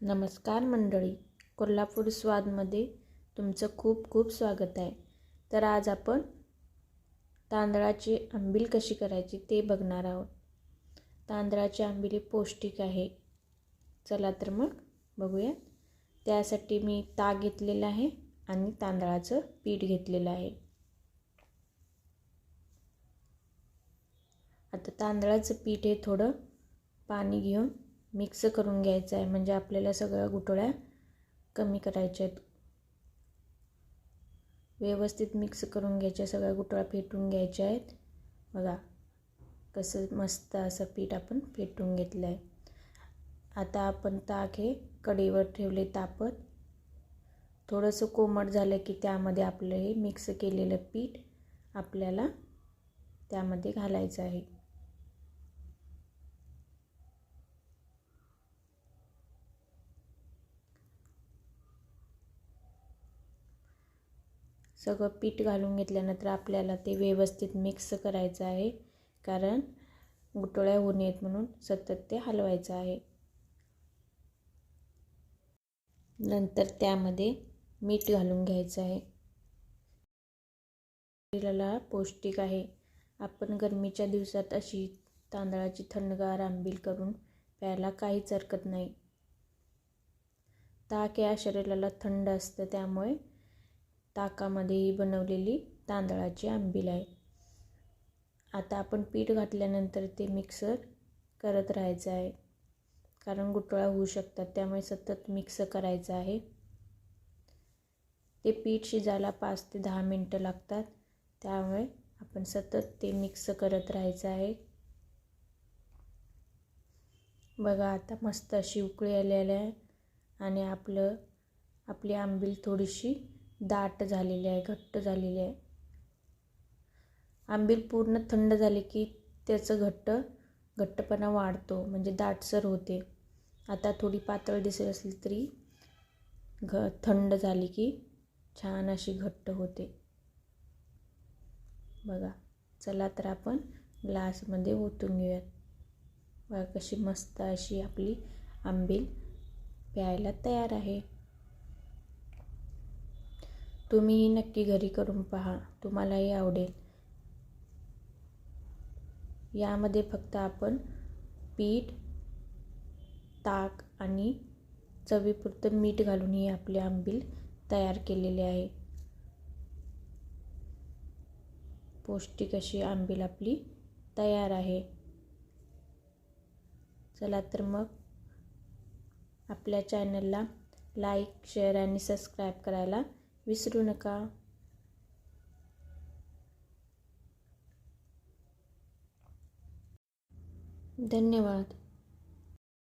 नमस्कार मंडळी, कोल्हापूर स्वादमध्ये तुमचं खूप खूप स्वागत आहे. तर आज आपण तांदळाची आंबील कशी करायची ते बघणार आहोत. तांदळाची आंबील पौष्टिक आहे. चला तर मग बघूया. त्यासाठी मी ताक घेतलेला आहे आणि तांदळाचं पीठ घेतलेलं आहे. आता तांदळाचं पीठ हे थोडं पाणी घेऊन मिक्स करून घ्यायचं आहे, म्हणजे आपल्याला सगळ्या गुठळ्या कमी करायच्या आहेत. व्यवस्थित मिक्स करून घ्यायच्या, सगळ्या गुठळ्या फेटून घ्यायच्या आहेत. बघा कसं मस्त असं पीठ आपण फेटून घेतलं आहे. आता आपण ताक हे कढईवर ठेवले तापत. थोडंसं कोमट झालं की त्यामध्ये आपलं हे मिक्स केलेलं पीठ आपल्याला त्यामध्ये घालायचं आहे. सगळं पीठ घालून घेतल्यानंतर आपल्याला ते व्यवस्थित मिक्स करायचं आहे, कारण गुठळ्या होऊ नयेत म्हणून सतत ते हलवायचं आहे. नंतर त्यामध्ये मीठ घालून घ्यायचं आहे. शरीराला पौष्टिक आहे. आपण गरमीच्या दिवसात अशी तांदळाची थंडगार आंबील करून प्यायला काहीच हरकत नाही. ताक या शरीराला थंड असतं, त्यामुळे ताकामध्येही बनवलेली तांदळाची आंबील आहे. आता आपण पीठ घातल्यानंतर ते मिक्सर करत राहायचं आहे, कारण गुठळ्या होऊ शकतात, त्यामुळे सतत मिक्स करायचं आहे. ते पीठ शिजायला 5 ते 10 मिनटं लागतात, त्यामुळे आपण सतत ते मिक्स करत राहायचं आहे. बघा आता मस्त अशी उकळी आलेली आहे आणि आपली आंबील थोडीशी दाट झालेली आहे, घट्ट झालेली आहे. आंबील पूर्ण थंड झाली की त्याचं घट्टपणा वाढतो, म्हणजे दाटसर होते. आता थोडी पातळ दिसत असली तरी थंड झाली की छान अशी घट्ट होते. बघा, चला तर आपण ग्लासमध्ये ओतून घेऊयात. बघा कशी मस्त अशी आपली आंबील प्यायला तयार आहे. तुम्हीही नक्की घरी करून पहा, तुम्हालाही आवडेल. यामध्ये फक्त आपण पीठ, ताक आणि चवीपुरतं मीठ घालून ही आपली आंबील तयार केलेली आहे. पौष्टिक अशी आंबील आपली तयार आहे. चला तर मग आपल्या चॅनलला लाईक, शेअर आणि सबस्क्राईब करायला विसरू नका. धन्यवाद.